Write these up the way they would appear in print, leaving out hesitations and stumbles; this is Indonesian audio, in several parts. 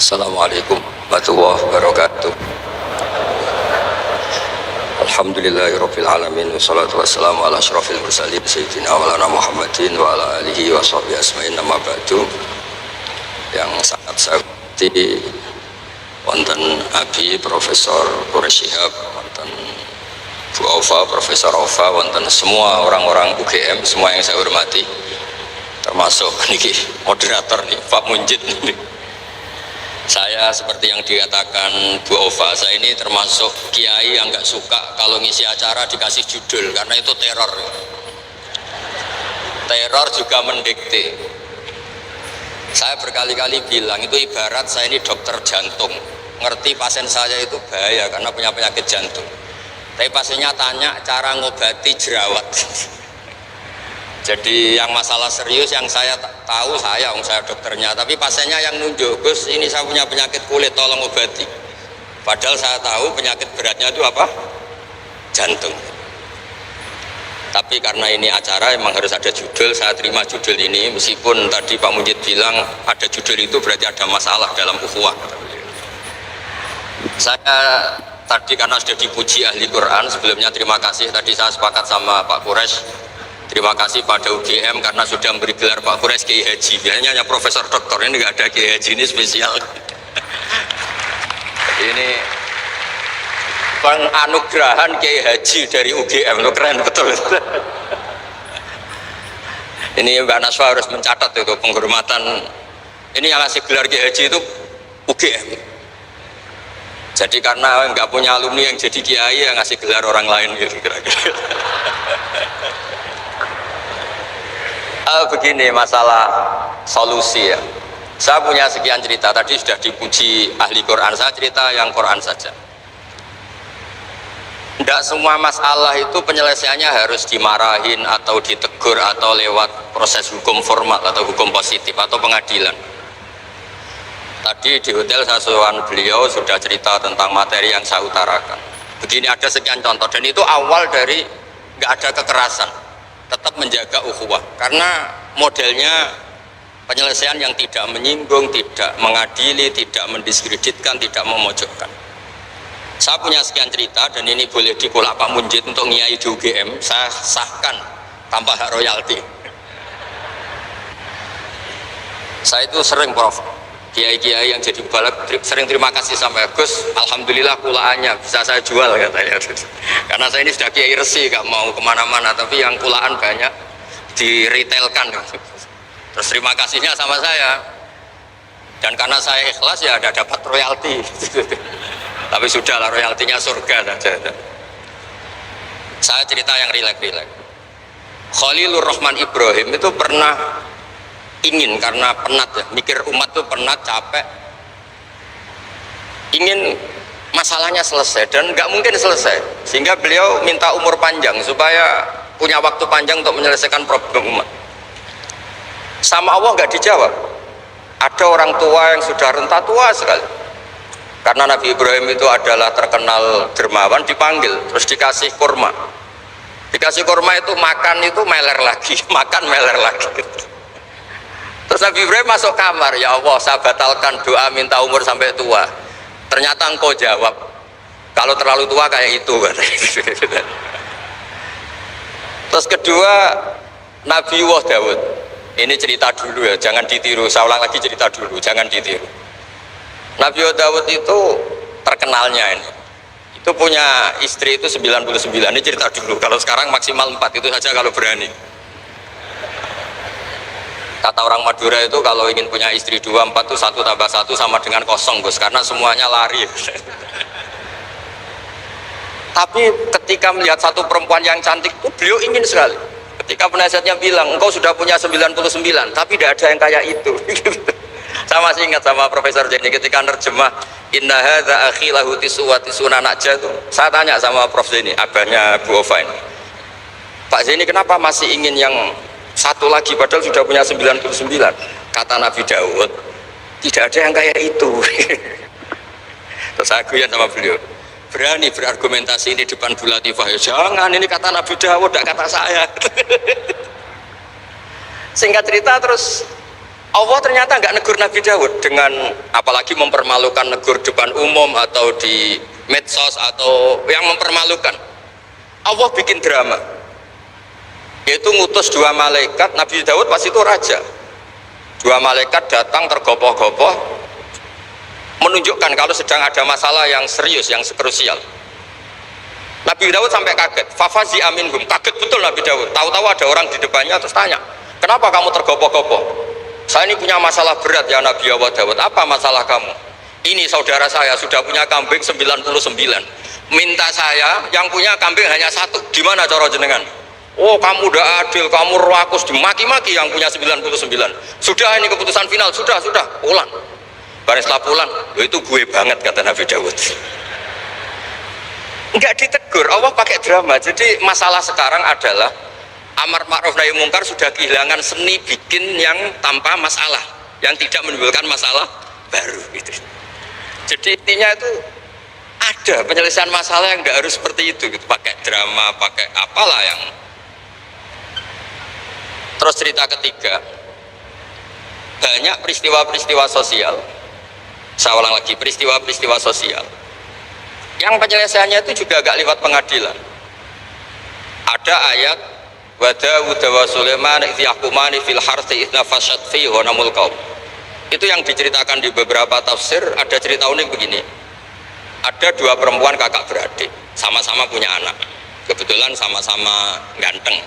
Assalamualaikum warahmatullahi wabarakatuh. Alhamdulillahirabbil alamin wassalatu wassalamu ala asyrofil mursalin sayyidina maulana Muhammadin wa ala alihi wa sahbihi asma'in amma ba'du. Yang sangat saya hormati wonten Abi Profesor Quraish Shihab, wonten Bu Aufa, Profesor Aufa, wonten semua orang-orang UGM, semua yang saya hormati, termasuk niki moderator nih Pak Munjid nih. Saya seperti yang dikatakan Bu Ova, saya ini termasuk kiai yang nggak suka kalau ngisi acara dikasih judul, karena itu teror. Teror juga mendikte. Saya berkali-kali bilang itu ibarat saya ini dokter jantung, ngerti pasien saya itu bahaya karena punya penyakit jantung, tapi pasiennya tanya cara ngobati jerawat. Jadi yang masalah serius yang saya tahu saya dokternya, tapi pasiennya yang nunjuk, Gus ini saya punya penyakit kulit tolong obati. Padahal saya tahu penyakit beratnya itu apa? Jantung. Tapi karena ini acara memang harus ada judul, saya terima judul ini meskipun tadi Pak Mujid bilang ada judul itu berarti ada masalah dalam ukhuwah. Saya tadi karena sudah dipuji ahli Quran, sebelumnya terima kasih, tadi saya sepakat sama Pak Quraish. Terima kasih pada UGM karena sudah memberi gelar Pak Quraish Kiai Haji. Biasanya hanya Profesor Doktor, ini nggak ada Kiai Haji, ini spesial. Ini penganugerahan Kiai Haji dari UGM, lo keren betul. Ini Mbak Naswa harus mencatat itu penghormatan. Ini yang ngasih gelar Kiai Haji itu UGM. Jadi karena nggak punya alumni yang jadi kiai, yang ngasih gelar orang lain gitu kira-kira. Begini masalah solusi ya. Saya punya sekian cerita, tadi sudah dipuji ahli Quran, saya cerita yang Quran saja. Tidak semua masalah itu penyelesaiannya harus dimarahin atau ditegur atau lewat proses hukum formal atau hukum positif atau pengadilan. Tadi di hotel saya sowan beliau sudah cerita tentang materi yang saya utarakan. Begini ada sekian contoh, dan itu awal dari nggak ada kekerasan, tetap menjaga ukhuwah, karena modelnya penyelesaian yang tidak menyinggung, tidak mengadili, tidak mendiskreditkan, tidak memojokkan. Saya punya sekian cerita dan ini boleh dikolak Pak Munjid untuk ngiai di UGM, saya sahkan tanpa hak royalti. Saya itu sering Prof, kiai-kiai yang jadi balik sering terima kasih sama Gus, alhamdulillah kulaannya bisa saya jual katanya. Karena saya ini sudah kiai resi, gak mau kemana-mana, tapi yang kulaan banyak diretailkan. Terus terima kasihnya sama saya, dan karena saya ikhlas ya ada dapat royalti. Tapi sudahlah, royaltinya surga saja. Saya cerita yang rileks. Khalilur Rahman Ibrahim itu pernah ingin, karena penat ya, mikir umat tuh penat, capek, ingin masalahnya selesai dan nggak mungkin selesai, sehingga beliau minta umur panjang supaya punya waktu panjang untuk menyelesaikan problem umat. Sama Allah nggak dijawab. Ada orang tua yang sudah renta tua sekali, karena Nabi Ibrahim itu adalah terkenal dermawan, dipanggil terus dikasih kurma. Dikasih kurma itu makan itu meler lagi, makan meler lagi. Terus Nabi Ibrahim masuk kamar, ya Allah saya batalkan doa minta umur sampai tua. Ternyata engkau jawab, kalau terlalu tua kayak itu. Terus kedua, Nabi Dawud, ini cerita dulu ya, jangan ditiru, saya ulang lagi cerita dulu, jangan ditiru. Nabi Dawud itu terkenalnya ini, itu punya istri itu 99, ini cerita dulu, kalau sekarang maksimal 4, itu saja kalau berani. Kata orang Madura itu kalau ingin punya istri 2, 4 itu 1 tambah 1 sama dengan 0 Gus, karena semuanya lari. Tapi ketika melihat satu perempuan yang cantik itu beliau ingin sekali. Ketika penasihatnya bilang engkau sudah punya 99 tapi tidak ada yang kayak itu. Saya masih ingat sama Profesor Jenny ketika nerjemah inna hadza akhi lahu tisuna najah itu. Saya tanya sama Prof Jenny, abahnya Bu Ova ini, Pak Jenny kenapa masih ingin yang satu lagi padahal sudah punya 99? Kata Nabi Daud, tidak ada yang kayak itu. Terus saya guyon sama beliau, berani berargumentasi ini depan Bu Latifah, ya jangan, ini kata Nabi Daud, tidak kata saya. Singkat cerita terus Allah ternyata nggak negur Nabi Daud dengan apalagi mempermalukan, negur depan umum atau di medsos atau yang mempermalukan. Allah bikin drama, yaitu ngutus dua malaikat. Nabi Daud pas itu raja, dua malaikat datang tergopoh-gopoh menunjukkan kalau sedang ada masalah yang serius, yang krusial. Nabi Daud sampai kaget, fafazi aminhum, kaget betul Nabi Daud, tahu-tahu ada orang di depannya terus tanya, kenapa kamu tergopoh-gopoh? Saya ini punya masalah berat ya Nabi Allah Daud. Apa masalah kamu? Ini saudara saya sudah punya kambing 99, minta saya yang punya kambing hanya satu. Gimana cara jenengan? Oh kamu udah adil, kamu rakus, dimaki-maki yang punya 99. Sudah ini keputusan final, sudah pulang. Bareng setelah pulang, itu gue banget kata Nabi Daud. Enggak ditegur, Allah pakai drama. Jadi masalah sekarang adalah amar ma'ruf nahi mungkar sudah kehilangan seni bikin yang tanpa masalah, yang tidak menimbulkan masalah baru gitu. Jadi intinya itu ada penyelesaian masalah yang nggak harus seperti itu gitu, pakai drama, pakai apalah yang. Terus cerita ketiga, banyak peristiwa-peristiwa sosial, saya ulang lagi, peristiwa-peristiwa sosial yang penyelesaiannya itu juga agak lewat pengadilan. Ada ayat wa Daud wa Sulaiman idh yahkumani fil harthi idh nafashat fihi ghanamul qaum. Itu yang diceritakan di beberapa tafsir. Ada cerita unik begini, ada dua perempuan kakak beradik, sama-sama punya anak, kebetulan sama-sama ganteng.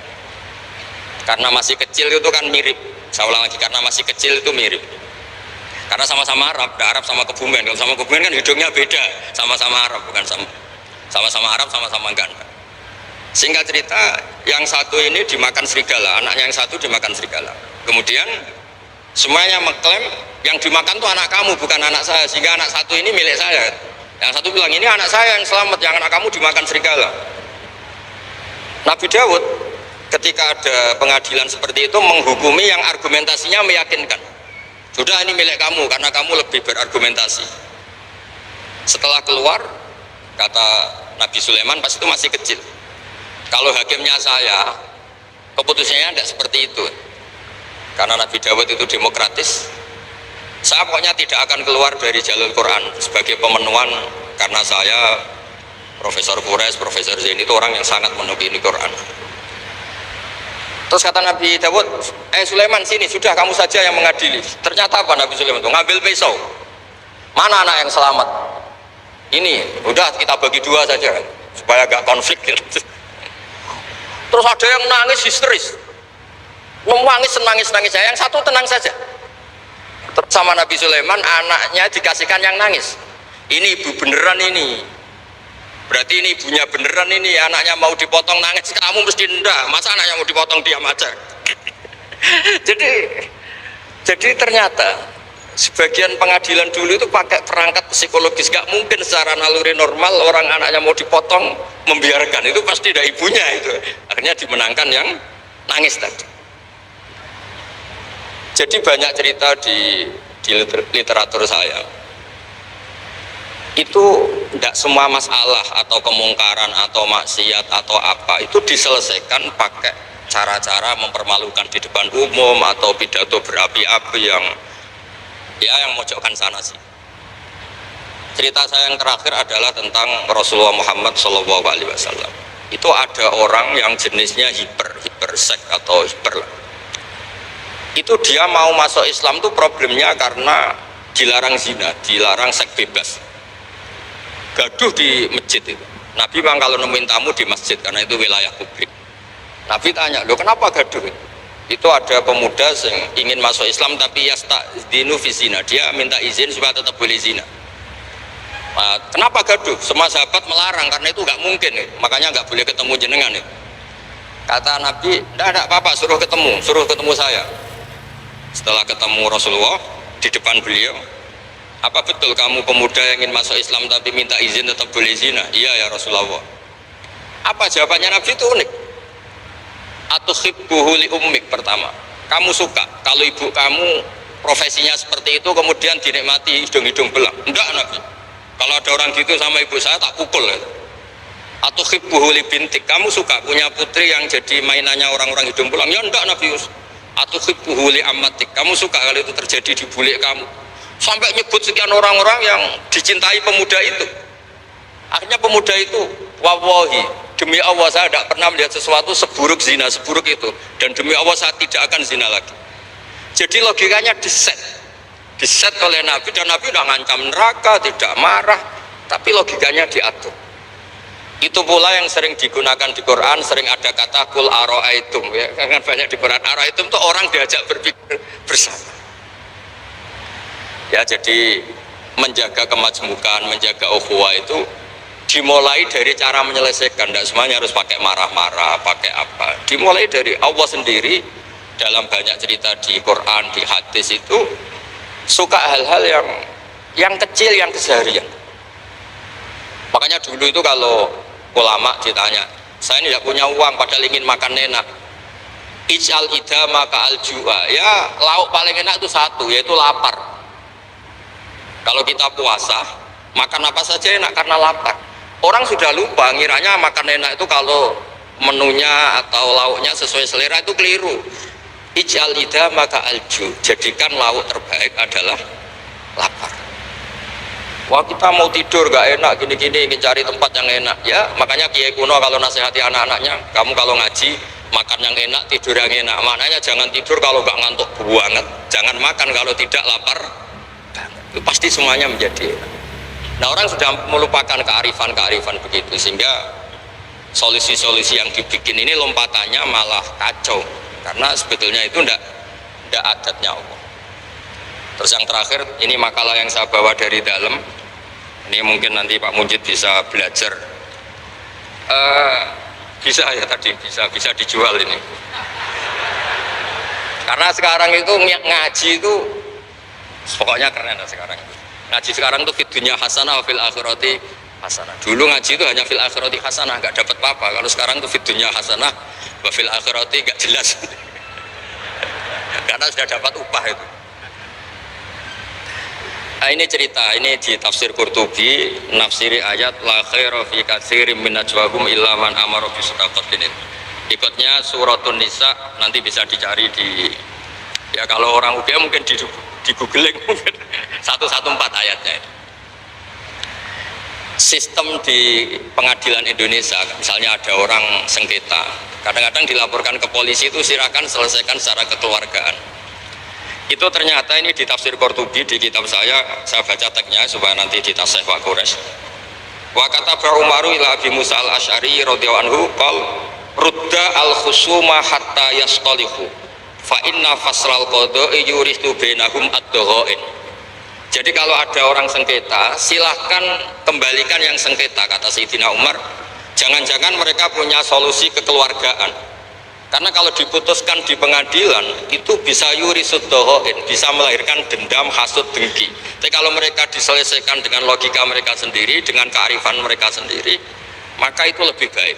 Karena masih kecil itu kan mirip, saya ulang lagi, karena masih kecil itu mirip, karena sama-sama Arab, Arab sama Kebumen. Kalau sama Kebumen kan hidungnya beda, sama-sama Arab, bukan sama-sama Arab, sama-sama ganteng. Singkat cerita, yang satu ini dimakan serigala, anaknya yang satu dimakan serigala. Kemudian semuanya mengklaim yang dimakan tuh anak kamu, bukan anak saya, sehingga anak satu ini milik saya. Yang satu bilang ini anak saya yang selamat, yang anak kamu dimakan serigala. Nabi Daud ketika ada pengadilan seperti itu menghukumi yang argumentasinya meyakinkan. Sudah ini milik kamu karena kamu lebih berargumentasi. Setelah keluar, kata Nabi Sulaiman pas itu masih kecil, kalau hakimnya saya, keputusannya tidak seperti itu. Karena Nabi Dawud itu demokratis, saya pokoknya tidak akan keluar dari jalur Quran sebagai pemenuhan, karena saya Profesor Quraisy, Profesor Zain itu orang yang sangat menukini Quran. Terus kata Nabi Dawud, Sulaiman sini, sudah kamu saja yang mengadili. Ternyata apa Nabi Sulaiman itu? Ngambil pisau. Mana anak yang selamat? Ini, udah kita bagi dua saja, supaya gak konflik gitu. Terus ada yang nangis histeris, menangis nangis saya, yang satu tenang saja. Terus sama Nabi Sulaiman, anaknya dikasihkan yang nangis. Ini ibu beneran ini, berarti ini ibunya beneran ini, anaknya mau dipotong nangis, kamu mesti ndak, masa anaknya mau dipotong diam aja. jadi ternyata sebagian pengadilan dulu itu pakai perangkat psikologis, gak mungkin secara naluri normal orang anaknya mau dipotong membiarkan, itu pasti ada ibunya itu. Akhirnya dimenangkan yang nangis tadi. Jadi banyak cerita di literatur saya, itu tidak semua masalah atau kemungkaran atau maksiat atau apa itu diselesaikan pakai cara-cara mempermalukan di depan umum atau pidato berapi-api yang mojokkan sana sih. Cerita saya yang terakhir adalah tentang Rasulullah Muhammad SAW. Itu ada orang yang jenisnya hipersek atau hiper. Itu dia mau masuk Islam tuh problemnya karena dilarang zina, dilarang seks bebas, gaduh di masjid itu. Nabi bang kalau nemuin tamu di masjid karena itu wilayah publik. Nabi tanya, loh kenapa gaduh? Itu ada pemuda yang ingin masuk Islam tapi yasta'dinu fi zina, dia minta izin supaya tetap boleh zina. Nah, kenapa gaduh? Semua sahabat melarang karena itu nggak mungkin, makanya nggak boleh ketemu jenengan. Kata Nabi, tidak apa-apa, suruh ketemu saya. Setelah ketemu Rasulullah di depan beliau, apa betul kamu pemuda yang ingin masuk Islam tapi minta izin tetap boleh zina? Iya ya Rasulullah. Apa jawabannya Nabi itu unik. Atuhibbuhu li ummik, pertama, kamu suka kalau ibu kamu profesinya seperti itu kemudian dinikmati hidung-hidung belang? Enggak Nabi, kalau ada orang gitu sama ibu saya tak pukul. Atuhibbuhu li bintik, kamu suka punya putri yang jadi mainannya orang-orang hidung belang? Ya enggak Nabi. atau hibbuhu li ammatik, kamu suka kalau itu terjadi di bule kamu, sampai nyebut sekian orang-orang yang dicintai pemuda itu. Akhirnya pemuda itu, wallahi, demi Allah saya tidak pernah melihat sesuatu seburuk zina, seburuk itu, dan demi Allah saya tidak akan zina lagi. Jadi logikanya diset oleh Nabi, dan Nabi tidak ngancam neraka, tidak marah, tapi logikanya diatur. Itu pula yang sering digunakan di Quran, sering ada kata kul aro'aitum, ya kan banyak di Quran. Aro'aitum itu orang diajak berpikir bersama. Ya, jadi menjaga kemajmukan, menjaga ukhuwah itu dimulai dari cara menyelesaikan. Tidak semuanya harus pakai marah-marah, pakai apa. Dimulai dari Allah sendiri. Dalam banyak cerita di Quran, di hadis itu suka hal-hal yang kecil, yang keseharian. Makanya dulu itu kalau ulama ditanya, saya ini tidak punya uang padahal ingin makan enak, ij'al idama ka al-ju'a, ya lauk paling enak itu satu, yaitu lapar. Kalau kita puasa makan apa saja enak karena lapar. Orang sudah lupa, ngiranya makan enak itu kalau menunya atau lauknya sesuai selera, itu keliru. Ij'al idama ka al-ju', jadikan lauk terbaik adalah lapar. Wah, kita mau tidur gak enak gini-gini, ingin cari tempat yang enak. Ya makanya kiai kuno kalau nasihati anak-anaknya, kamu kalau ngaji makan yang enak, tidur yang enak. Maknanya jangan tidur kalau gak ngantuk banget, jangan makan kalau tidak lapar. Itu pasti semuanya menjadi enak. Nah, orang sudah melupakan kearifan begitu, sehingga solusi-solusi yang dibikin ini lompatannya malah kacau, karena sebetulnya itu tidak adatnya Allah. Terus yang terakhir, ini makalah yang saya bawa dari dalam. Ini mungkin nanti Pak Munjid bisa belajar. Bisa ya tadi, bisa dijual ini. Karena sekarang itu ngaji itu pokoknya keren lah sekarang. Ngaji sekarang itu fid dunya hasanah wa fil akhirati hasanah. Dulu ngaji itu hanya fil akhirati hasanah, nggak dapat apa-apa. Kalau sekarang itu fid dunya hasanah wa fil akhirati nggak jelas. Karena sudah dapat upah itu. Nah, ini cerita, ini di tafsir Qurtubi, nafsiri ayat la khaira fi katsirin min najwahum illa man amara bi shadaqatin. Ikutnya suratun Nisa, nanti bisa dicari di, ya kalau orang UGM mungkin di googling mungkin 114 ayatnya. Sistem di pengadilan Indonesia, misalnya ada orang sengketa, kadang-kadang dilaporkan ke polisi itu silakan selesaikan secara kekeluargaan. Itu ternyata ini di tafsir Qurtubi, di kitab saya baca teksnya supaya nanti ditasih Pak Quraisy. Wa kataba Umaru ila Abi Musa al-Asy'ari radhiyallahu anhu qol rudda al-khusuma hatta yastalihu fa inna fasral qada'i yuristu bainahum ad-dhaghain. Jadi kalau ada orang sengketa, silahkan kembalikan yang sengketa, kata Sayyidina Umar. Jangan-jangan mereka punya solusi kekeluargaan. Karena kalau diputuskan di pengadilan itu bisa yurisud dhahain, bisa melahirkan dendam, hasud, dengki. Tapi kalau mereka diselesaikan dengan logika mereka sendiri, dengan kearifan mereka sendiri, maka itu lebih baik.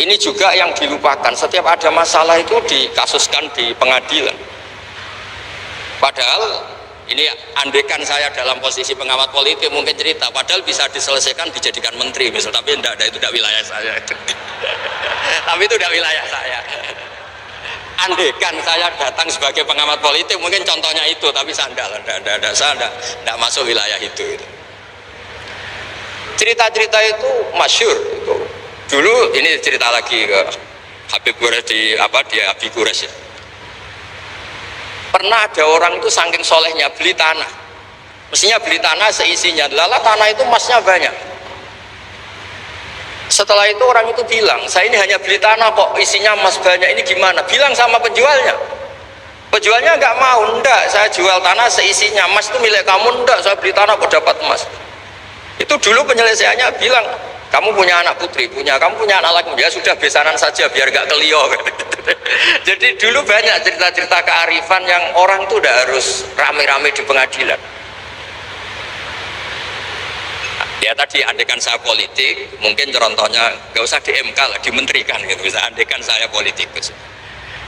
Ini juga yang dilupakan, setiap ada masalah itu dikasuskan di pengadilan. Padahal ini andekan saya dalam posisi pengamat politik mungkin cerita, padahal bisa diselesaikan dijadikan menteri misal, tapi tidak, itu tidak wilayah saya. Tapi itu tidak wilayah saya. Andekan saya datang sebagai pengamat politik mungkin contohnya itu, tapi saya tidak masuk wilayah itu. Cerita-cerita itu masyhur itu. Dulu ini cerita lagi ke Habib Quraisy di Habib Quraisy ya. Pernah ada orang itu saking solehnya beli tanah, mestinya beli tanah seisinya, lala tanah itu emasnya banyak. Setelah itu orang itu bilang, saya ini hanya beli tanah kok isinya emas banyak, ini gimana? Bilang sama penjualnya. Penjualnya nggak mau, enggak, saya jual tanah seisinya, emas itu milik kamu, enggak, saya beli tanah kok dapat emas. Itu dulu penyelesaiannya bilang, kamu punya anak putri, kamu punya anak laki, ya sudah besanan saja biar nggak kelio. Jadi dulu banyak cerita-cerita kearifan yang orang tuh udah harus rame-rame di pengadilan. Ya tadi andekan saya politik, mungkin contohnya nggak usah di MK lah, dimenterikan gitu, bisa andekan saya politikus.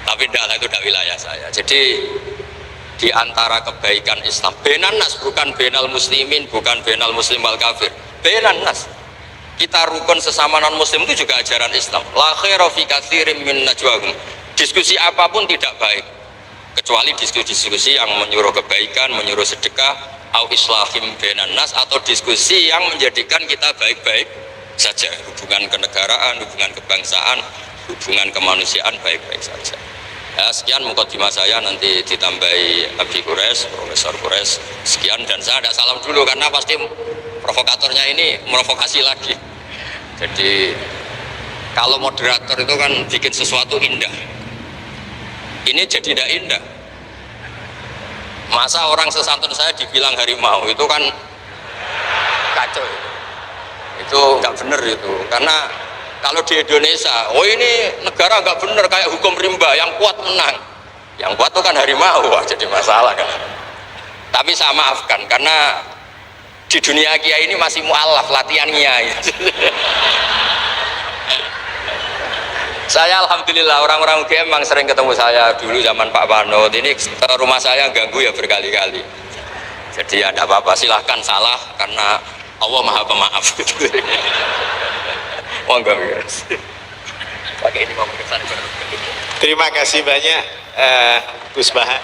Tapi enggak, itu udah wilayah saya. Jadi di antara kebaikan Islam, benan nas, bukan benal muslimin, bukan benal muslim wal kafir, benan nas. Kita rukun sesama non muslim itu juga ajaran Islam. La khaira fi katsirin min najwahum Diskusi apapun tidak baik, kecuali diskusi-diskusi yang menyuruh kebaikan, menyuruh sedekah, au islahim bainan nas, atau diskusi yang menjadikan kita baik-baik saja, hubungan kenegaraan, hubungan kebangsaan, hubungan kemanusiaan baik-baik saja. Ya, sekian mukadimah saya, nanti ditambahi Abi Quraisy, Profesor Quraisy. Sekian, dan saya ada salam dulu karena pasti provokatornya ini provokasi lagi. Jadi kalau moderator itu kan bikin sesuatu indah, ini jadi tidak indah. Masa orang sesantun saya dibilang harimau, itu kan kacau. Itu nggak benar itu, karena kalau di Indonesia, oh ini negara nggak benar, kayak hukum rimba, yang kuat menang, yang kuat itu kan harimau, wah jadi masalah kan. Tapi saya maafkan, karena di dunia kiai ini masih mu'alaf latihannya. Saya alhamdulillah orang-orang UGM memang sering ketemu saya dulu zaman Pak Panut, ini ke rumah saya ganggu ya berkali-kali. Jadi ada apa-apa silahkan salah, karena Allah Maha Pemaaf. Monggo guys. Pakai ini mau kesan. Terima kasih banyak Gus Baha.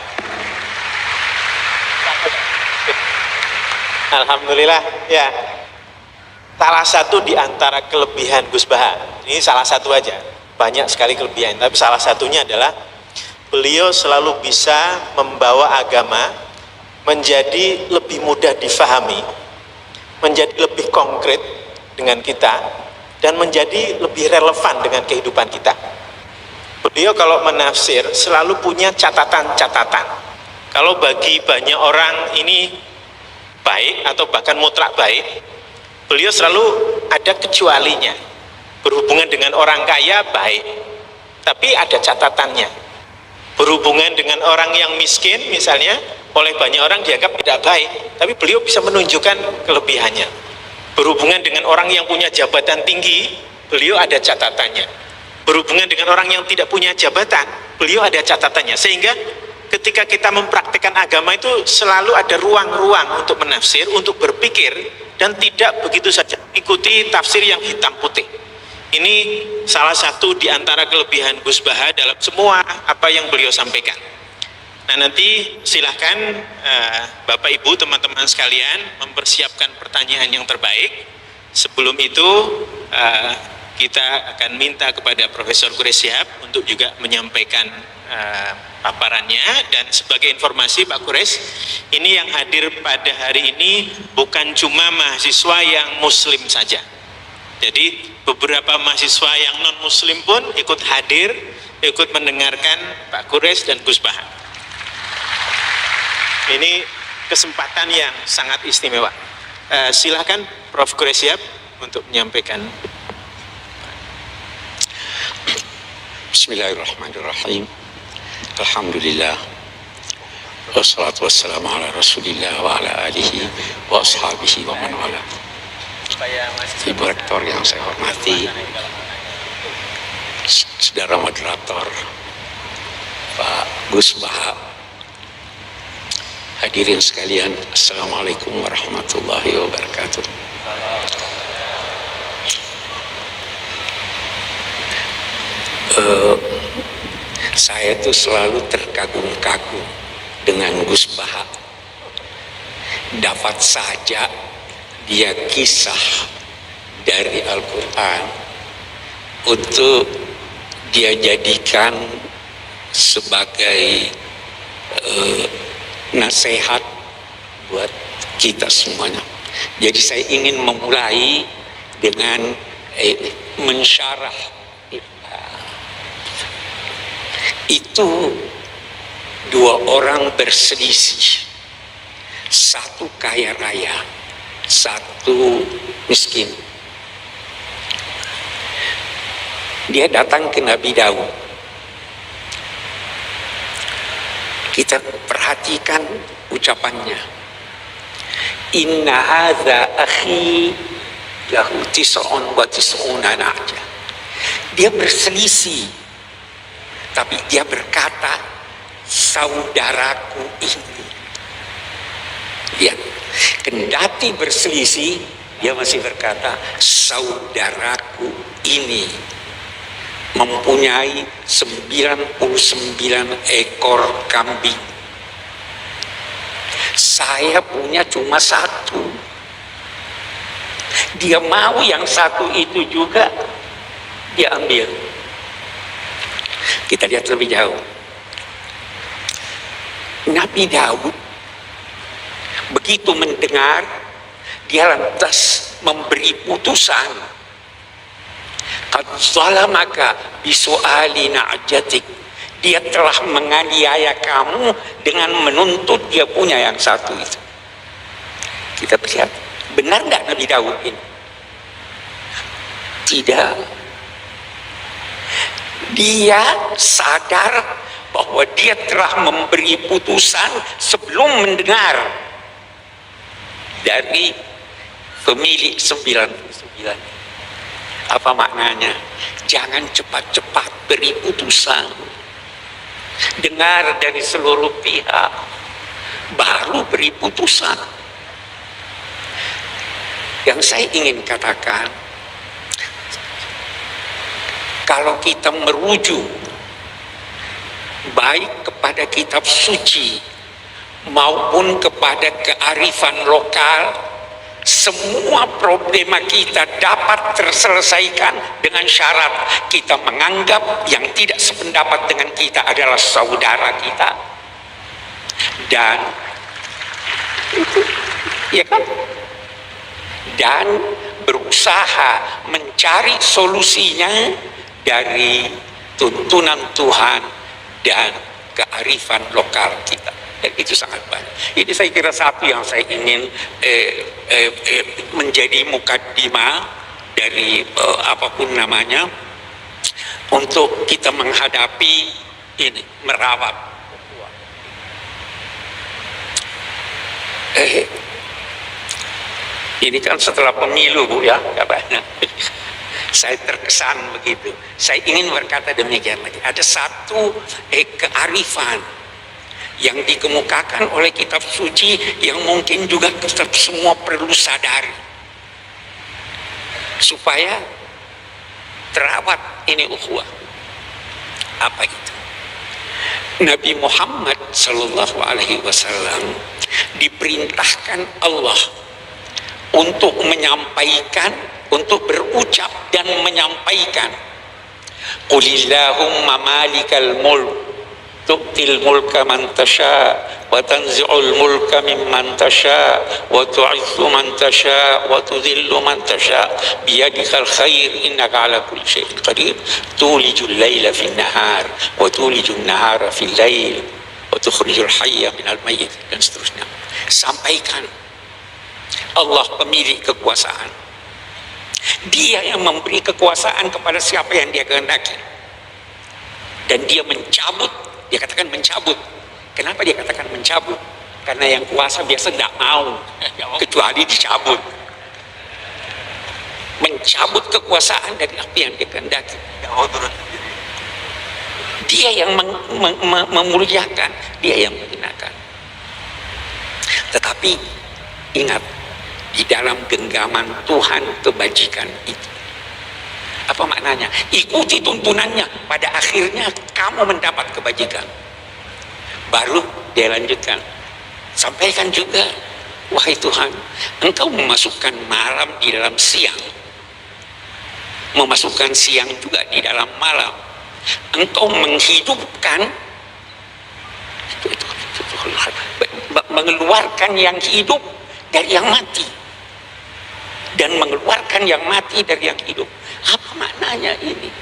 Alhamdulillah ya. Salah satu di antara kelebihan Gus Baha, ini salah satu aja, banyak sekali kelebihan, tapi salah satunya adalah beliau selalu bisa membawa agama menjadi lebih mudah difahami, menjadi lebih konkret dengan kita, dan menjadi lebih relevan dengan kehidupan kita. Beliau kalau menafsir selalu punya catatan-catatan. Kalau bagi banyak orang ini baik atau bahkan mutlak baik, beliau selalu ada kecualinya. Berhubungan dengan orang kaya baik, tapi ada catatannya. Berhubungan dengan orang yang miskin misalnya, oleh banyak orang dianggap tidak baik, tapi beliau bisa menunjukkan kelebihannya. Berhubungan dengan orang yang punya jabatan tinggi, beliau ada catatannya. Berhubungan dengan orang yang tidak punya jabatan, beliau ada catatannya. Sehingga ketika kita mempraktikkan agama itu selalu ada ruang-ruang untuk menafsir, untuk berpikir, dan tidak begitu saja ikuti tafsir yang hitam putih. Ini salah satu di antara kelebihan Gus Baha dalam semua apa yang beliau sampaikan. Nah, nanti silahkan Bapak Ibu teman-teman sekalian mempersiapkan pertanyaan yang terbaik. Sebelum itu kita akan minta kepada Profesor Quraisy Shihab untuk juga menyampaikan paparannya. Dan sebagai informasi Pak Quraisy, ini yang hadir pada hari ini bukan cuma mahasiswa yang muslim saja. Jadi beberapa mahasiswa yang non muslim pun ikut hadir, ikut mendengarkan Pak Quraisy dan Gus Baha. Ini kesempatan yang sangat istimewa. Silakan Prof. Quraisy Shihab untuk menyampaikan. Bismillahirrahmanirrahim. Alhamdulillah. Wassalatu wassalamu ala Rasulillah wa ala alihi wa ashabihi wa man wala. Ibu Rektor yang saya hormati, saudara moderator, Pak Gus Baha, hadirin sekalian, Assalamualaikum warahmatullahi wabarakatuh. Saya tuh selalu terkagum-kagum dengan Gus Baha. Dapat saja dia kisah dari Al-Quran untuk dia jadikan sebagai nasihat buat kita semuanya. Jadi saya ingin memulai dengan mensyarah itu. Dua orang berselisih, satu kaya raya, satu miskin. Dia datang ke Nabi Daud. Kita perhatikan ucapannya. Inna hadza akhi lahu tis'un wa tis'una na'jah. Dia berselisih, tapi dia berkata, saudaraku ini. Lihat, kendati berselisih, dia masih berkata, saudaraku ini. mempunyai 99 ekor kambing. Saya punya cuma satu. Dia mau yang satu itu juga dia ambil. Kita lihat lebih jauh. Nabi Daud begitu mendengar, dia lantas memberi putusan. Qad zalamaka bisu'ali na'jatik. Dia telah menganiaya kamu dengan menuntut dia punya yang satu itu. Kita lihat, benar nggak Nabi Daud ini? Tidak. Dia sadar bahwa dia telah memberi putusan sebelum mendengar dari pemilik 99. Apa maknanya? Jangan cepat-cepat beri putusan. Dengar dari seluruh pihak, baru beri putusan. Yang saya ingin katakan, kalau kita merujuk baik kepada kitab suci maupun kepada kearifan lokal, semua problema kita dapat terselesaikan dengan syarat kita menganggap yang tidak sependapat dengan kita adalah saudara kita, dan ya kan, dan berusaha mencari solusinya dari tuntunan Tuhan dan kearifan lokal kita. Dan itu sangat banyak. Ini saya kira satu yang saya ingin menjadi mukadimah dari apapun namanya, untuk kita menghadapi ini, merawat. Ini kan setelah pemilu, Bu, ya katanya. Saya terkesan begitu. Saya ingin berkata demikian lagi. Ada satu kearifan yang dikemukakan oleh kitab suci yang mungkin juga kita semua perlu sadari supaya terawat ini ukhuwah. Apa itu? Nabi Muhammad sallallahu alaihi wasallam diperintahkan Allah untuk menyampaikan, untuk berucap dan menyampaikan, Qulillahumma malikal mulk tu'til mulka man tasha wa tanzi'ul mulka mimman tasha wa tu'izzu man tasha wa tudhillu man tasha biyadikal khair innaka ala kulli syai'in qadir tulijul laila fin nahar wa tulijul nahara fil lail wa tukhrijul hayya minal mayyit, dan seterusnya. Sampaikan, Allah pemilik kekuasaan. Dia yang memberi kekuasaan kepada siapa yang dia kehendaki, dan dia mencabut. Dia katakan mencabut. Kenapa dia katakan mencabut? Karena yang kuasa biasa tidak mau, kecuali dicabut. Mencabut kekuasaan dari apa yang dia kehendaki. Dia yang memuliakan, dia yang menghinakan. Tetapi ingat, di dalam genggaman Tuhan kebajikan itu, apa maknanya? Ikuti tuntunannya, pada akhirnya kamu mendapat kebajikan. Baru dia lanjutkan, sampaikan juga, wahai Tuhan, Engkau memasukkan malam di dalam siang, memasukkan siang juga di dalam malam. Engkau menghidupkan, mengeluarkan yang hidup dari yang mati, dan mengeluarkan yang mati dari yang hidup. Apa maknanya ini?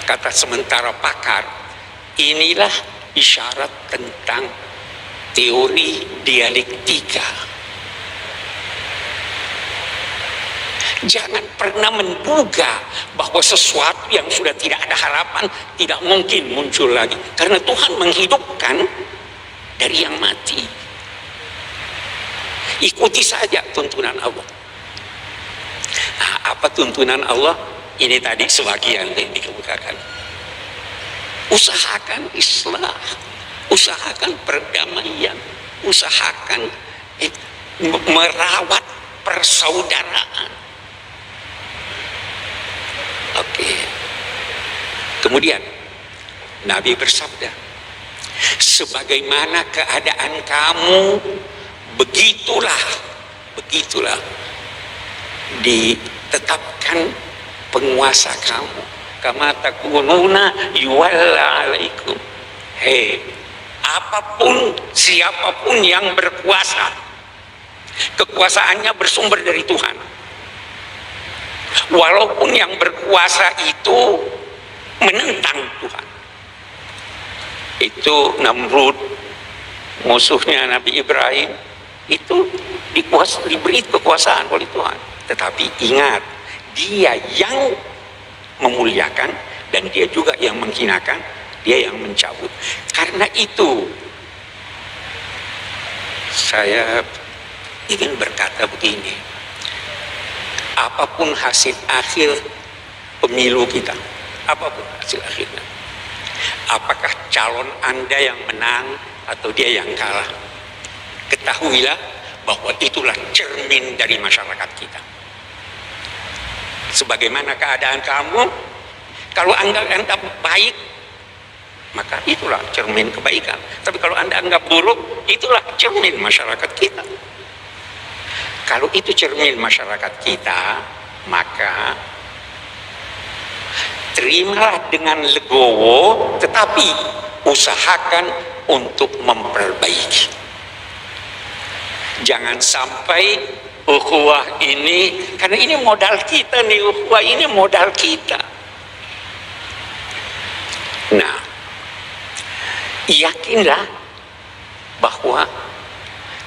Kata sementara pakar, inilah isyarat tentang teori dialektika. Jangan pernah menduga bahwa sesuatu yang sudah tidak ada harapan tidak mungkin muncul lagi, karena Tuhan menghidupkan dari yang mati. Ikuti saja tuntunan Allah. Nah, apa tuntunan Allah? Ini tadi sebagian yang dikemukakan. Usahakan islah, usahakan perdamaian, usahakan merawat persaudaraan. Oke. Kemudian Nabi bersabda, sebagaimana keadaan kamu, begitulah ditetapkan penguasa kamu. Kama takununa yuwalla alaikum. Apapun, siapapun yang berkuasa, kekuasaannya bersumber dari Tuhan. Walaupun yang berkuasa itu menentang Tuhan. Itu Namrud, musuhnya Nabi Ibrahim, itu diberi kekuasaan oleh Tuhan. Tetapi ingat, dia yang memuliakan dan dia juga yang menghinakan, dia yang mencabut. Karena itu saya ingin berkata begini, apapun hasil akhir pemilu kita, apapun hasil akhirnya, apakah calon Anda yang menang atau dia yang kalah, ketahuilah bahwa itulah cermin dari masyarakat kita. Sebagaimana keadaan kamu, kalau Anda anggap baik, maka itulah cermin kebaikan. Tapi kalau Anda anggap buruk, itulah cermin masyarakat kita. Kalau itu cermin masyarakat kita, maka terimalah dengan legowo, tetapi usahakan untuk memperbaiki. Jangan sampai ukhuwah ini, karena ini modal kita nih, ukhuwah ini modal kita. Nah, yakinlah bahwa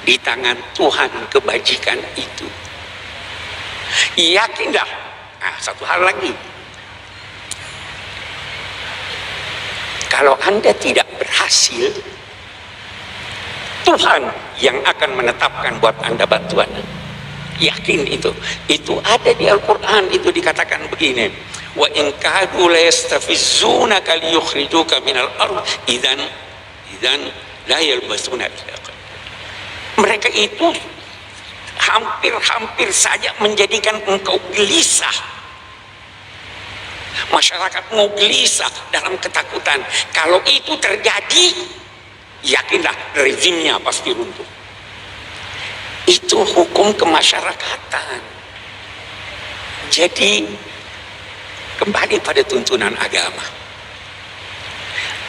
di tangan Tuhan kebajikan itu. Yakinlah. Nah, satu hal lagi. Kalau Anda tidak berhasil, Tuhan yang akan menetapkan buat Anda bantuan. Yakin itu. Itu ada di Al-Quran, itu dikatakan begini. Wa in kadu la yastafizzunaka liyukhrijuka minal ardh idzan la yalbasuna illa qalila. Mereka itu hampir saja menjadikan engkau gelisah. Masyarakatmu gelisah dalam ketakutan. Kalau itu terjadi, yakinlah rezimnya pasti runtuh. Itu hukum kemasyarakatan. Jadi kembali pada tuntunan agama.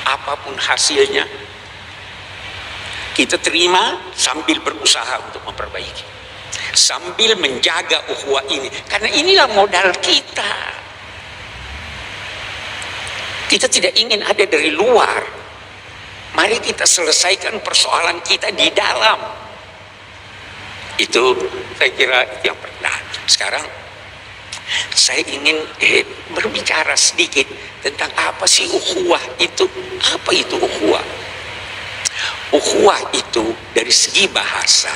Apapun hasilnya, kita terima sambil berusaha untuk memperbaiki, sambil menjaga ukhuwah ini, karena inilah modal kita. Kita tidak ingin ada dari luar. Mari kita selesaikan persoalan kita di dalam. Itu saya kira yang pernah. Sekarang saya ingin berbicara sedikit tentang apa sih ukhuwah itu. Apa itu ukhuwah? Ukhuwah itu dari segi bahasa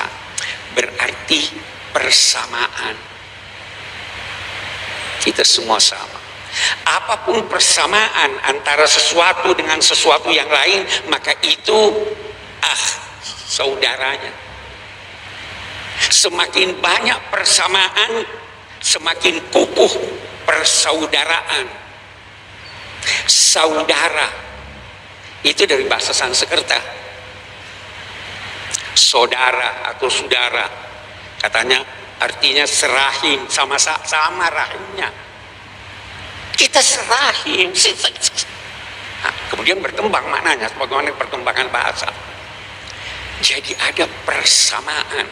berarti persamaan. Kita semua sama. Apapun persamaan antara sesuatu dengan sesuatu yang lain, maka itu saudaranya. Semakin banyak persamaan, semakin kukuh persaudaraan. Saudara itu dari bahasa Sanskerta, saudara atau saudara, katanya artinya serahim, sama rahimnya. Kita serahim. Nah, kemudian berkembang maknanya sebagaimana perkembangan bahasa. Jadi ada persamaan.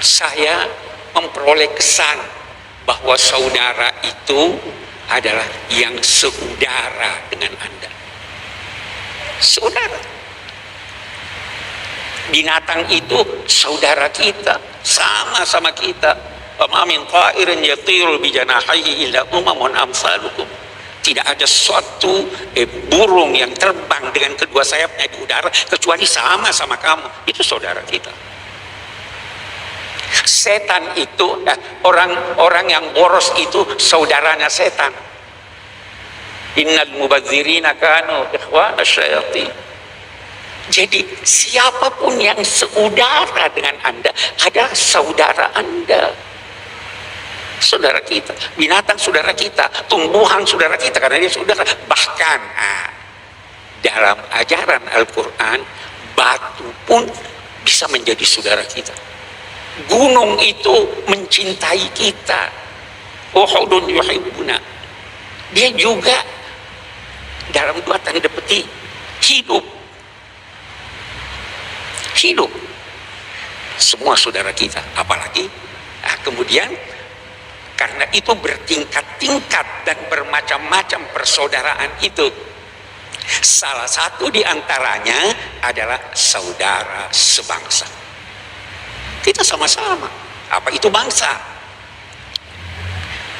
Saya memperoleh kesan bahwa saudara itu adalah yang seudara dengan Anda. Saudara. Binatang itu saudara kita, sama-sama kita. Wa min ta'irin yatiru bi janahihi illa umamun amsalukum. Tidak ada suatu burung yang terbang dengan kedua sayapnya di udara kecuali sama-sama kamu. Itu saudara kita. Setan itu, orang yang boros itu saudaranya setan. Innal mubadzirina kanu ikhwana syayatin. Jadi siapapun yang seudara dengan Anda adalah saudara Anda. saudara kita, binatang saudara kita, tumbuhan saudara kita, karena dia saudara. Bahkan dalam ajaran Al-Quran, batu pun bisa menjadi saudara kita. Gunung itu mencintai kita. Uhudun yuhibbuna. Dia juga dalam 2 tanda petik hidup. Semua saudara kita. Apalagi kemudian karena itu bertingkat-tingkat dan bermacam-macam persaudaraan itu. Salah satu di antaranya adalah saudara sebangsa. Kita sama-sama. Apa itu bangsa?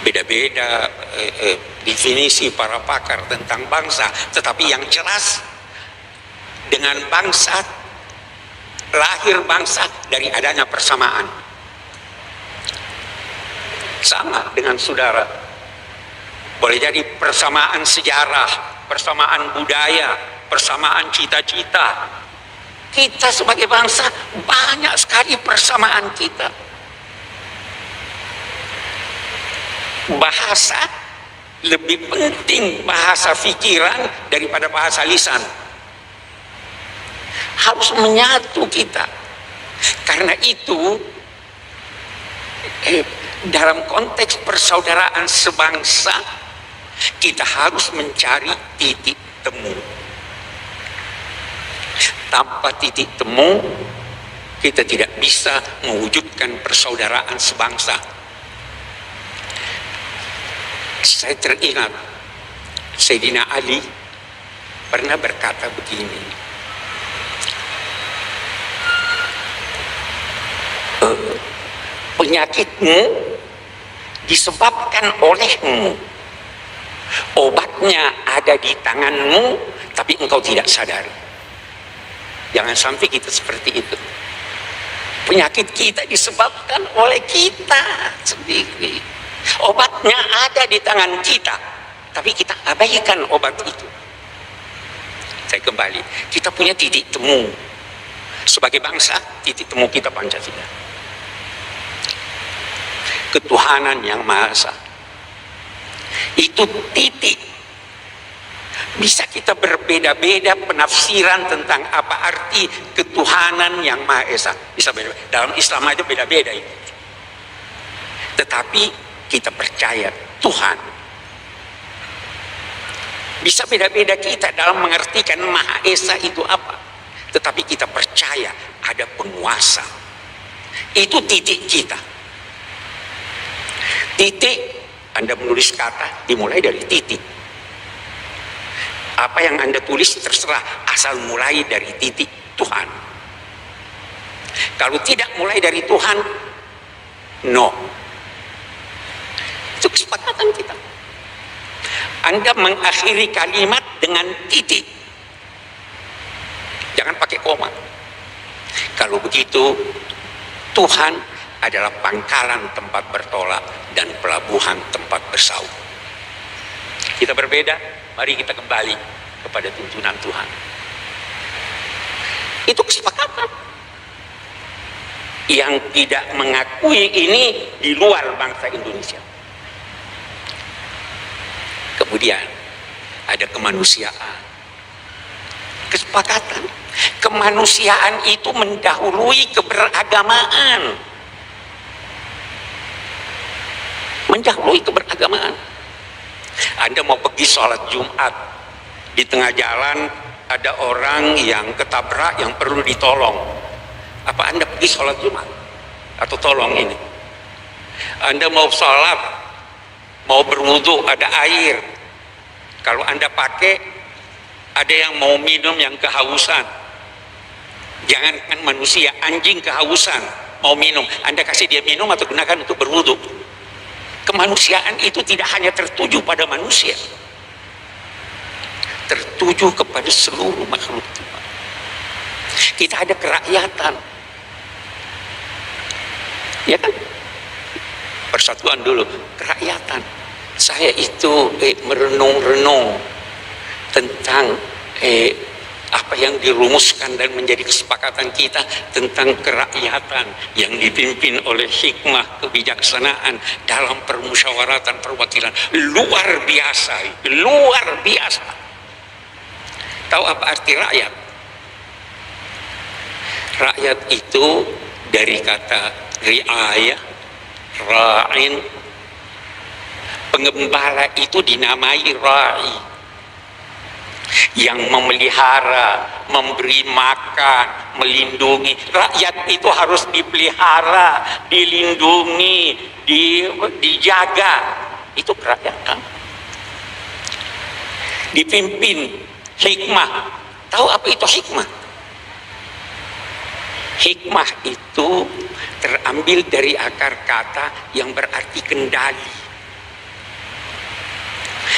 Beda-beda definisi para pakar tentang bangsa. Tetapi yang jelas, dengan bangsa, lahir bangsa dari adanya persamaan. Sama dengan saudara. Boleh jadi persamaan sejarah, persamaan budaya, persamaan cita-cita. Kita sebagai bangsa banyak sekali persamaan kita. Bahasa lebih penting, bahasa pikiran daripada bahasa lisan. Harus menyatu kita. Karena itu dalam konteks persaudaraan sebangsa, kita harus mencari titik temu. Tanpa titik temu, kita tidak bisa mewujudkan persaudaraan sebangsa. Saya teringat Sayyidina Ali pernah berkata begini, penyakitmu disebabkan olehmu, obatnya ada di tanganmu, tapi engkau tidak sadari. Jangan sampai kita seperti itu. Penyakit kita disebabkan oleh kita sendiri. Obatnya ada di tangan kita, tapi kita abaikan obat itu. Saya kembali, kita punya titik temu. Sebagai bangsa, titik temu kita Pancasila. Ketuhanan yang Maha Esa. Itu titik. Bisa kita berbeda-beda penafsiran tentang apa arti ketuhanan yang Maha Esa. Bisa beda. Dalam Islam aja beda-beda itu. Tetapi kita percaya Tuhan. Bisa beda-beda kita dalam mengartikan Maha Esa itu apa. Tetapi kita percaya ada penguasa. Itu titik kita. Titik, Anda menulis kata dimulai dari titik. Apa yang Anda tulis terserah, asal mulai dari titik Tuhan. Kalau tidak mulai dari Tuhan, no. Itu kesepakatan kita. Anda mengakhiri kalimat dengan titik. Jangan pakai koma. Kalau begitu, Tuhan adalah pangkalan tempat bertolak dan pelabuhan tempat bersau. Kita berbeda, mari kita kembali kepada tuntunan Tuhan. Itu kesepakatan. Yang tidak mengakui ini di luar bangsa Indonesia. Kemudian ada kemanusiaan. Kesepakatan. Kemanusiaan itu mendahului keberagamaan. Mendahului keberagamaan. Anda mau pergi sholat Jumat, di tengah jalan ada orang yang ketabrak yang perlu ditolong. Apa Anda pergi sholat Jumat? Atau tolong ini? Anda mau sholat, mau berwudu, ada air. Kalau Anda pakai, ada yang mau minum yang kehausan. Jangankan manusia, anjing kehausan, mau minum. Anda kasih dia minum atau gunakan untuk berwudu. Kemanusiaan itu tidak hanya tertuju pada manusia, tertuju kepada seluruh makhluk Tuhan. Kita ada kerakyatan, ya kan? Persatuan dulu, kerakyatan. Saya itu merenung-renung tentang apa yang dirumuskan dan menjadi kesepakatan kita tentang kerakyatan yang dipimpin oleh hikmah kebijaksanaan dalam permusyawaratan perwakilan. Luar biasa, luar biasa. Tahu apa arti rakyat? Rakyat itu dari kata riayah, ra'in. Pengembala itu dinamai ra'i, yang memelihara, memberi makan, melindungi. Rakyat itu harus dipelihara, dilindungi, dijaga. Itu kerakyatan. Dipimpin hikmah. Tahu apa itu hikmah? Hikmah itu terambil dari akar kata yang berarti kendali.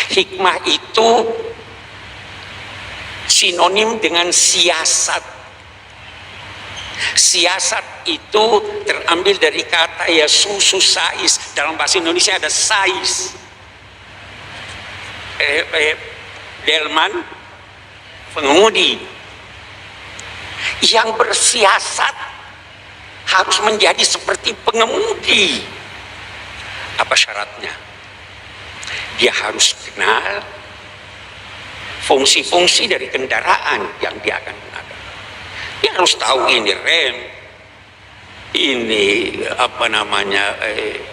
Hikmah itu sinonim dengan siasat. Siasat itu terambil dari kata ya susu sais. Dalam bahasa Indonesia ada sais. Delman, pengemudi. Yang bersiasat harus menjadi seperti pengemudi. Apa syaratnya? Dia harus kenal fungsi-fungsi dari kendaraan yang dia akan gunakan. Dia harus tahu ini rem, ini apa namanya,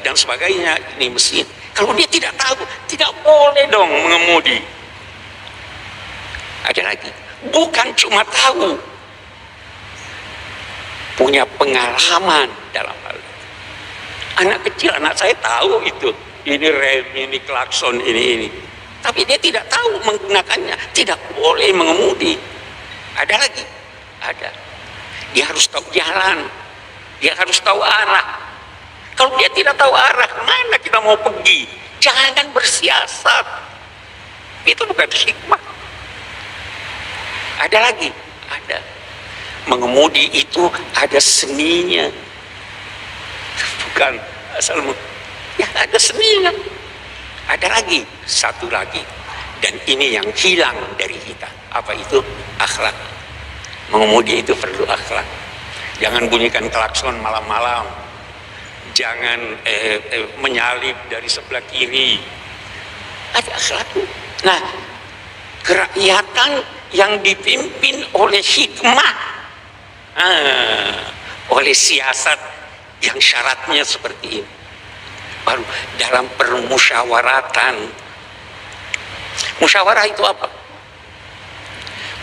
dan sebagainya, ini mesin. Kalau dia tidak tahu, tidak boleh dong mengemudi. Ada lagi, bukan cuma tahu, punya pengalaman dalam hal itu. Anak kecil, anak saya tahu itu, ini rem, ini klakson, ini. Tapi dia tidak tahu menggunakannya, tidak boleh mengemudi. Ada lagi, ada. Dia harus tahu jalan, dia harus tahu arah. Kalau dia tidak tahu arah, kemana kita mau pergi? Jangan bersiasat. Itu bukan hikmah. Ada lagi, ada. Mengemudi itu ada seninya. Bukan asal, ya ada seninya. Ada lagi, satu lagi, dan ini yang hilang dari kita. Apa itu? Akhlak. Mengemudi itu perlu akhlak. Jangan bunyikan klakson malam-malam. Jangan menyalip dari sebelah kiri. Ada akhlak. Nah, kerakyatan yang dipimpin oleh hikmah, oleh siasat yang syaratnya seperti ini. Baru dalam permusyawaratan. Musyawarah itu apa?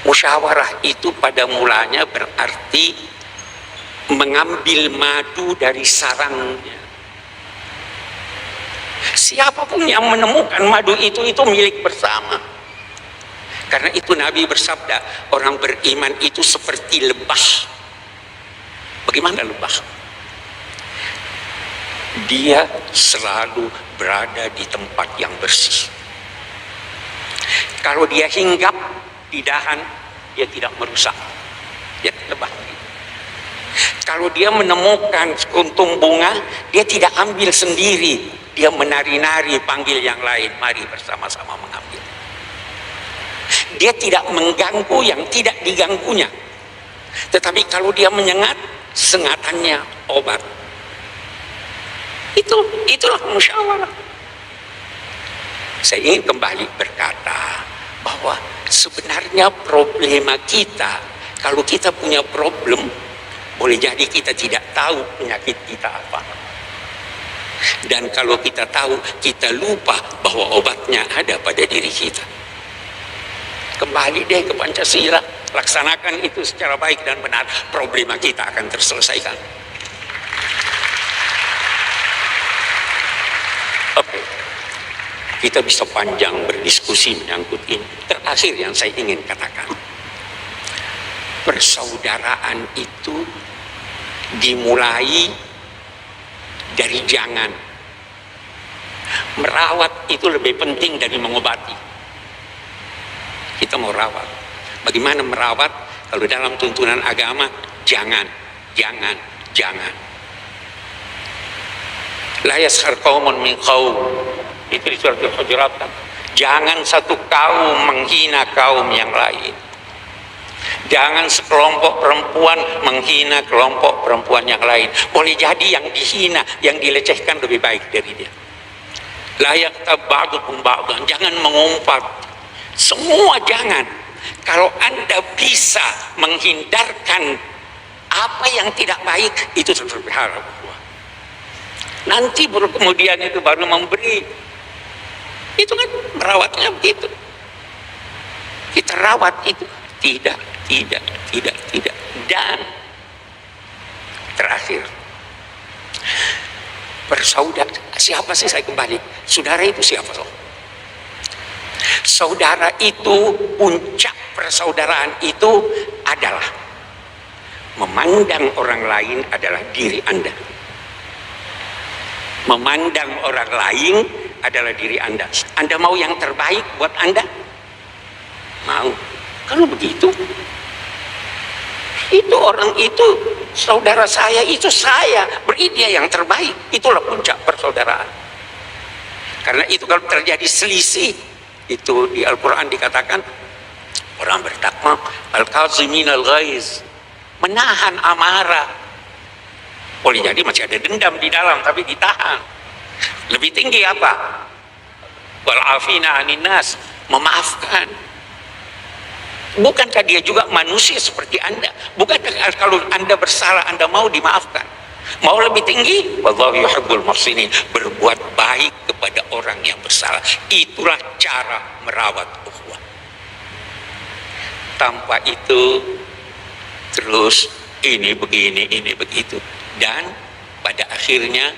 Musyawarah itu pada mulanya berarti mengambil madu dari sarangnya. Siapapun yang menemukan madu itu milik bersama. Karena itu Nabi bersabda, orang beriman itu seperti lebah. Bagaimana lebah? Dia selalu berada di tempat yang bersih. Kalau dia hinggap di dahan, dia tidak merusak. Dia lebah. Kalau dia menemukan kuntum bunga, dia tidak ambil sendiri. Dia menari-nari panggil yang lain, mari bersama-sama mengambil. Dia tidak mengganggu yang tidak diganggunya. Tetapi kalau dia menyengat, sengatannya obat. Itulah musyawarah. Saya ingin kembali berkata bahwa sebenarnya problema kita, kalau kita punya problem, boleh jadi kita tidak tahu penyakit kita apa. Dan kalau kita tahu, kita lupa bahwa obatnya ada pada diri kita. Kembali deh ke Pancasila, laksanakan itu secara baik dan benar, problema kita akan terselesaikan. Oke, kita bisa panjang berdiskusi menyangkut ini. Terakhir yang saya ingin katakan, persaudaraan itu dimulai dari jangan. Merawat itu lebih penting dari mengobati. Kita mau rawat. Bagaimana merawat? Kalau dalam tuntunan agama, jangan. La yaskhar qaumun min qaum. Itu di surat Al-Hujurat kan. Jangan satu kaum menghina kaum yang lain. Jangan sekelompok perempuan menghina kelompok perempuan yang lain. Boleh jadi yang dihina, yang dilecehkan lebih baik dari dia. La yaghtab ba'dukum ba'dan, jangan mengumpat. Semua jangan. Kalau Anda bisa menghindarkan apa yang tidak baik, itu terpelihara. Nanti baru kemudian itu baru memberi. Itu kan merawatnya begitu. Kita rawat itu. Tidak. Dan terakhir, bersaudara. Siapa sih, saya kembali? Saudara itu siapa? Saudara itu, puncak persaudaraan itu adalah memandang orang lain adalah diri Anda. Memandang orang lain adalah diri Anda. Anda mau yang terbaik buat Anda? Mau. Kalau begitu, itu orang itu saudara saya, itu saya, berarti dia yang terbaik. Itulah puncak persaudaraan. Karena itu kalau terjadi selisih, itu di Al-Quran dikatakan orang bertakwa al-kazimin al-ghaiz, menahan amarah. Boleh jadi masih ada dendam di dalam, tapi ditahan. Lebih tinggi apa? Wal afina anin nas, memaafkan. Bukankah dia juga manusia seperti Anda? Bukankah kalau Anda bersalah, Anda mau dimaafkan? Mau lebih tinggi? Wallahu yuhibbul muhsinin, berbuat baik kepada orang yang bersalah. Itulah cara merawat ukhuwah. Tanpa itu terus ini begini, ini begitu. Dan pada akhirnya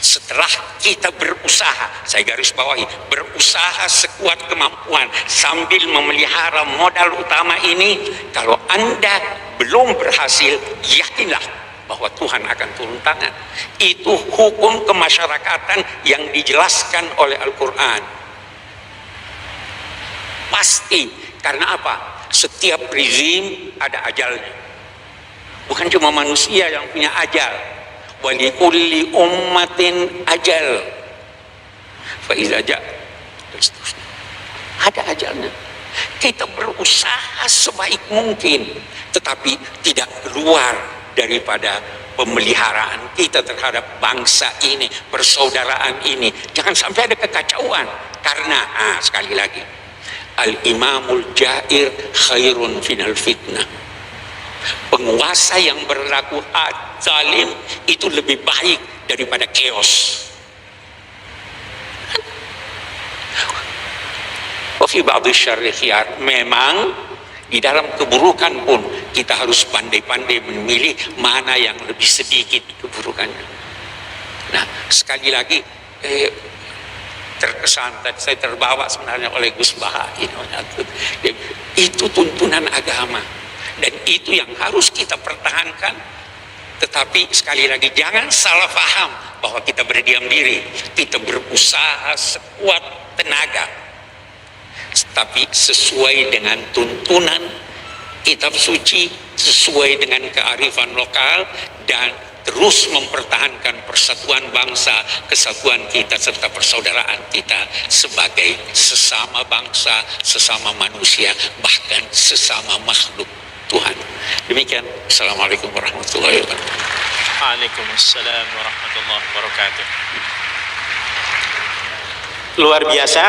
setelah kita berusaha, saya garis bawahi, berusaha sekuat kemampuan sambil memelihara modal utama ini, kalau Anda belum berhasil, yakinlah bahwa Tuhan akan turun tangan. Itu hukum kemasyarakatan yang dijelaskan oleh Al-Quran. Pasti. Karena apa? Setiap rezim ada ajalnya. Bukan cuma manusia yang punya ajal. Walikulli ummatin ajal fa iza ja, ada ajalnya. Kita berusaha sebaik mungkin, tetapi tidak keluar daripada pemeliharaan kita terhadap bangsa ini, persaudaraan ini. Jangan sampai ada kekacauan. Karena sekali lagi, al-imamul jair khairun final fitnah. Penguasa yang berlaku zalim itu lebih baik daripada chaos. Wa fi ba'd syarri khiyar, memang di dalam keburukan pun kita harus pandai-pandai memilih mana yang lebih sedikit keburukannya. Nah, sekali lagi terkesan, saya terbawa sebenarnya oleh Gus Baha itu tuntunan agama. Dan itu yang harus kita pertahankan. Tetapi sekali lagi, jangan salah paham bahwa kita berdiam diri. Kita berusaha sekuat tenaga. Tapi sesuai dengan tuntunan kitab suci, sesuai dengan kearifan lokal, dan terus mempertahankan persatuan bangsa, kesatuan kita, serta persaudaraan kita sebagai sesama bangsa, sesama manusia, bahkan sesama makhluk Tuhan. Demikian. Assalamualaikum warahmatullahi wabarakatuh. Waalaikumsalam warahmatullahi wabarakatuh. Luar biasa.